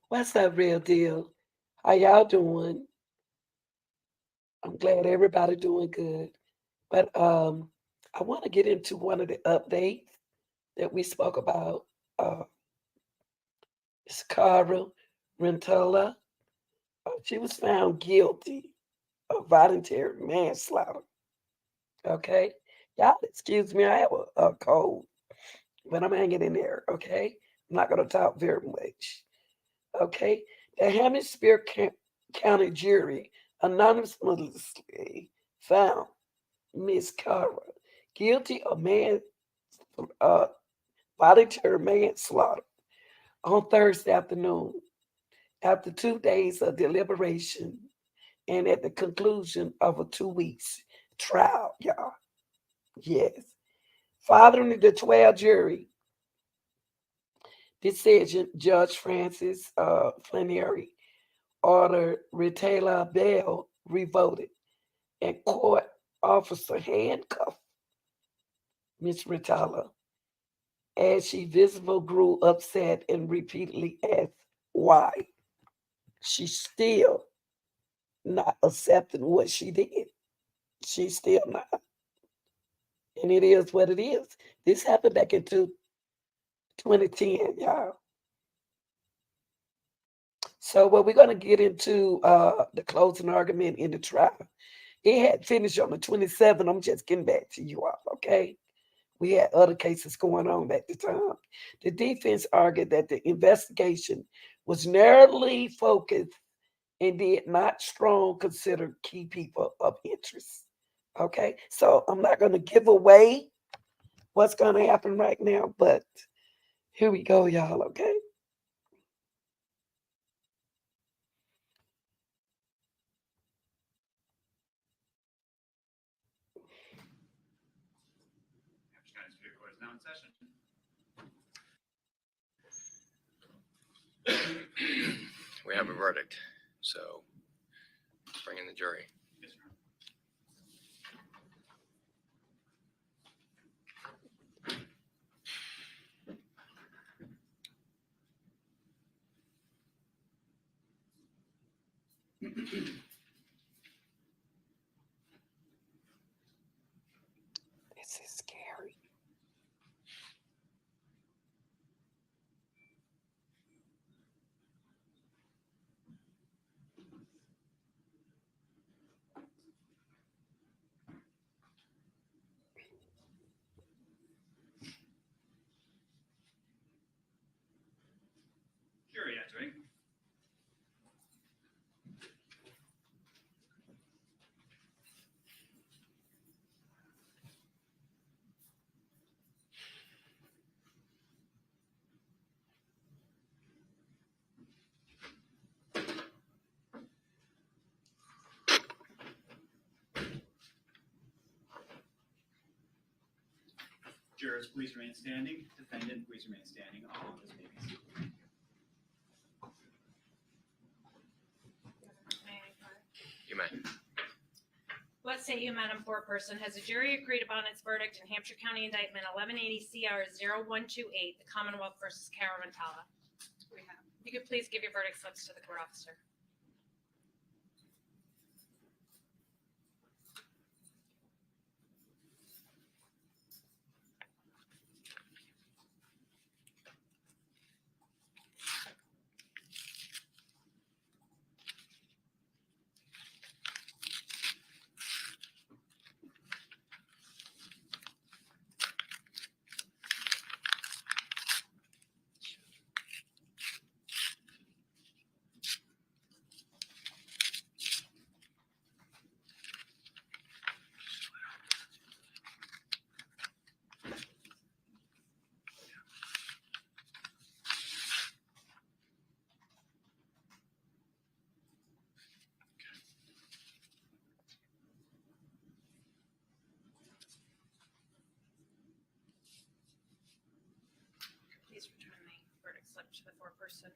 What's up, real deal? How y'all doing? I'm glad everybody doing good. But I want to get into one of the updates that we spoke about. Uh, it's Cara Rintala. She was found guilty of voluntary manslaughter. Okay, y'all excuse me. I have a cold, but I'm hanging in there. Okay, I'm not gonna talk very much. Okay, the Hemisphere County jury anonymously found Miss Cara guilty of uh, voluntary manslaughter on Thursday afternoon after 2 days of deliberation and at the conclusion of a 2 weeks trial, y'all. Yes. Following the 12 jury decision, Judge Francis Flannery ordered Rintala bail revoted and court officer handcuffed Miss Rintala as she visibly grew upset and repeatedly asked why. She's still not accepting what she did. She's still not. And it is what it is. This happened back in 2010, y'all. So, what we're going to get into the closing argument in the trial. It had finished on the 27th. I'm just getting back to you all, okay? We had other cases going on at the time. The defense argued that the investigation was narrowly focused and did not strong consider key people of interest. Okay, so I'm not going to give away what's going to happen right now, but here we go, y'all. Okay. We have a verdict, so bring in the jury. This is scary. Jury entering. Jurors, please remain standing. Defendant, please remain standing. All of this babies. You may. What say you, Madam Foreperson? Has the jury agreed upon its verdict in Hampshire County Indictment 1180 CR 0128, the Commonwealth versus Cara Rintala? We have. You could please give your verdict slips to the court officer. Please return the verdict slip to the foreperson.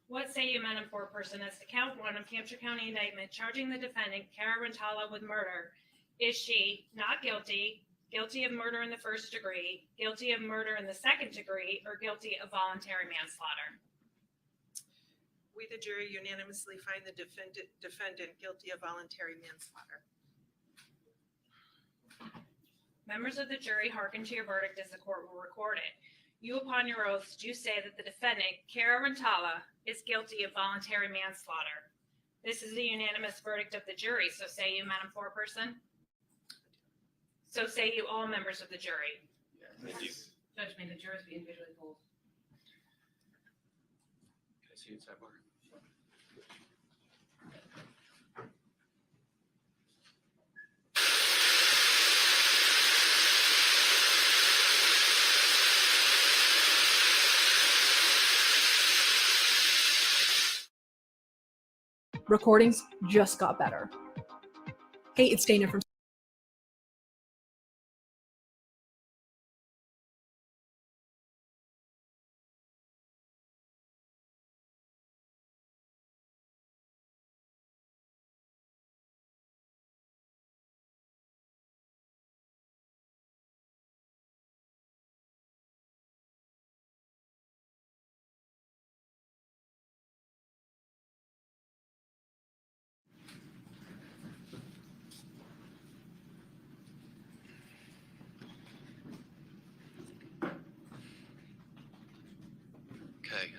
What say you, Madam Foreperson, as to count one of Hampshire County indictment charging the defendant, Cara Rintala, with murder? Is she not guilty, guilty of murder in the first degree, guilty of murder in the second degree, or guilty of voluntary manslaughter? We, the jury, unanimously find the defendant guilty of voluntary manslaughter. Members of the jury hearken to your verdict as the court will record it. You, upon your oaths, do say that the defendant, Cara Rintala, is guilty of voluntary manslaughter. This is the unanimous verdict of the jury. So say you, Madam Foreperson. So say you, all members of the jury. Yes. Judge, may the jurors be individually polled. Can I see you sidebar? Recordings just got better. Hey, it's Dana from Okay,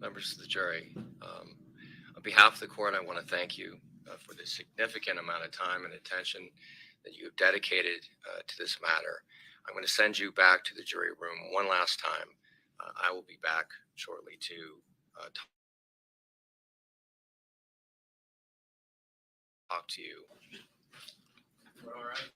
members of the jury, on behalf of the court, I want to thank you for the significant amount of time and attention that you have dedicated to this matter. I'm going to send you back to the jury room one last time. I will be back shortly to talk to you. All right.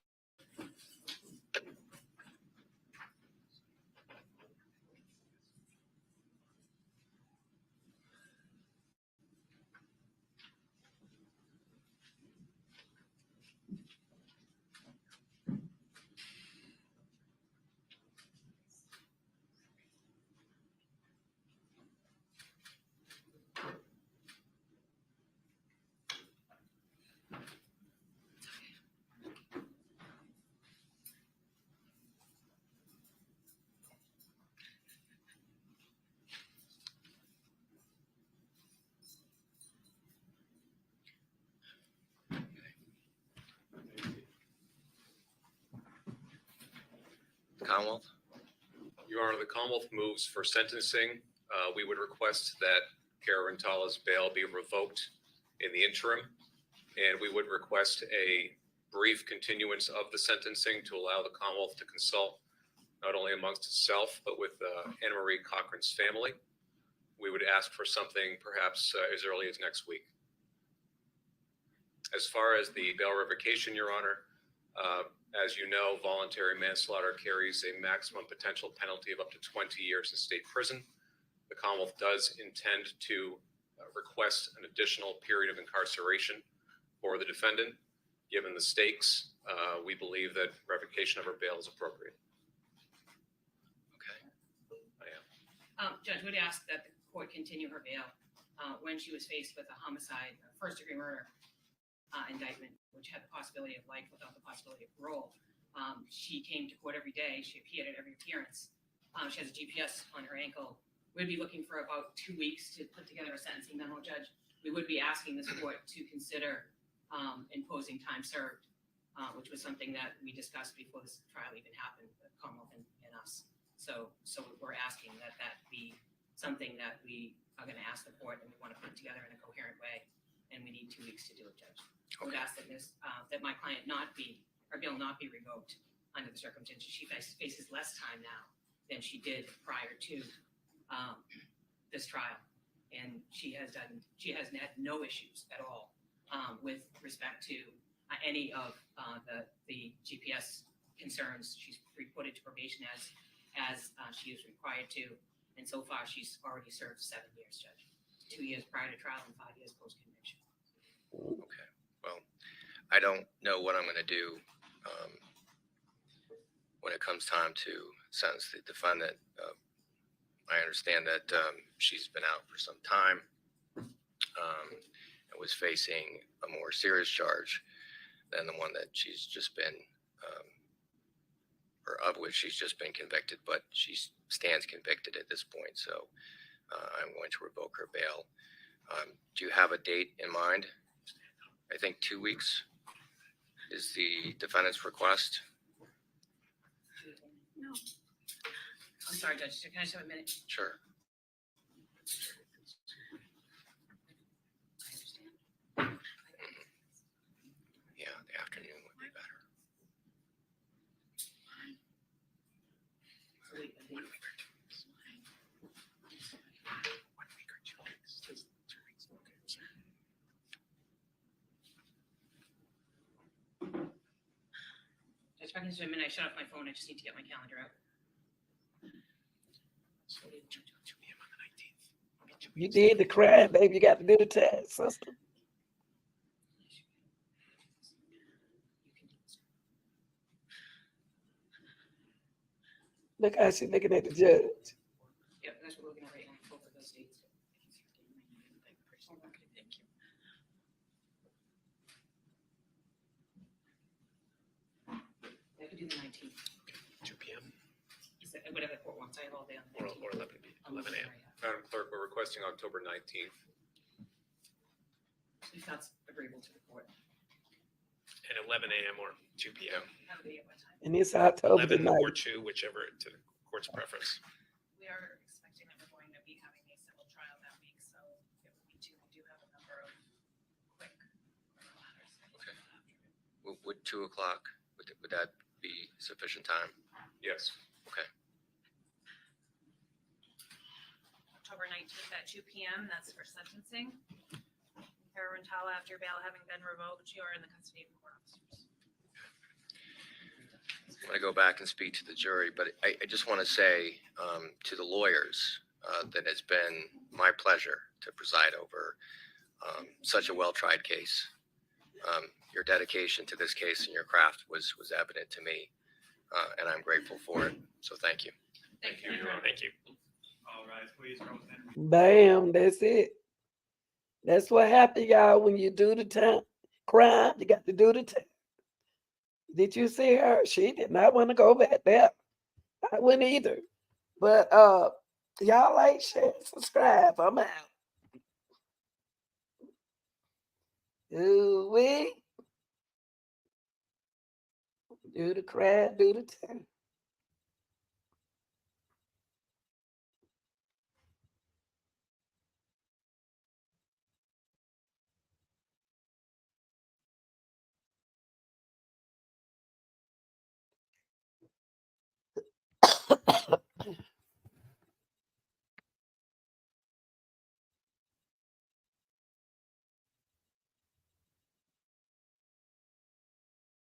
Commonwealth? Your Honor, the Commonwealth moves for sentencing. We would request that Cara Rintala's bail be revoked in the interim, and we would request a brief continuance of the sentencing to allow the Commonwealth to consult not only amongst itself, but with Anna Marie Cochran's family. We would ask for something perhaps as early as next week. As far as the bail revocation, Your Honor, as you know, voluntary manslaughter carries a maximum potential penalty of up to 20 years in state prison. The Commonwealth does intend to request an additional period of incarceration for the defendant. Given the stakes, we believe that revocation of her bail is appropriate. Okay. Judge would ask that the court continue her bail when she was faced with a homicide, first-degree murder indictment, which had the possibility of life without the possibility of parole. She came to court every day. She appeared at every appearance. She has a GPS on her ankle. We'd be looking for about 2 weeks to put together a sentencing memo, Judge. We would be asking this court to consider imposing time served, which was something that we discussed before this trial even happened, the Commonwealth and us. So we're asking that be something that we are going to ask the court, and we want to put together in a coherent way. And we need 2 weeks to do it, Judge. I would ask that that my client her bail not be revoked under the circumstances. She faces less time now than she did prior to this trial, and she has had no issues at all with respect to any of the GPS concerns. She's reported to probation as she is required to, and so far she's already served 7 years, Judge. 2 years prior to trial and 5 years post conviction. Okay. Well, I don't know what I'm going to do when it comes time to sentence the defendant. I understand that she's been out for some time. and was facing a more serious charge than the one that she's just been, or of which she's just been convicted, but she stands convicted at this point. So I'm going to revoke her bail. Do you have a date in mind? I think 2 weeks is the defendant's request. No. I'm sorry, Judge, can I just have a minute? Sure. I understand. Yeah, the afternoon would be better. So wait, I think- Judge, if I can just have a minute, I shut off my phone, I just need to get my calendar out. You did the crime, baby. You got to do the test, sister. Look how she's looking at the judge. Yeah, that's what we're looking at right now, both of those dates. Thank you. I could do the 19th. 2 p.m. Whatever the court wants, I have all day on the or 19th. 11 a.m. Madam Clerk, we're requesting October 19th. If that's agreeable to the court. And 11 a.m. or 2 p.m. Have a video by time. And it's October the 11 or 9th. 2, whichever to the court's preference. We are expecting that we're going to be having a civil trial that week, so it would be two. We do have a number of quick matters. Okay. Would 2 o'clock, would that be sufficient time? Yes. October 19th at 2 p.m. That's for sentencing. Cara Rintala, after your bail having been revoked, you are in the custody of court officers. I'm going to go back and speak to the jury, but I just want to say to the lawyers that it's been my pleasure to preside over such a well-tried case. Your dedication to this case and your craft was evident to me, and I'm grateful for it. So thank you. Thank you. Your Honor. Thank you. All rise, please, Roseanne. Bam, that's it. That's what happened, y'all, when you do the crime, you got to do the time. Did you see her? She did not want to go back there. I wouldn't either. But y'all like, share, subscribe. I'm out. Do we? Do the crime, do the time.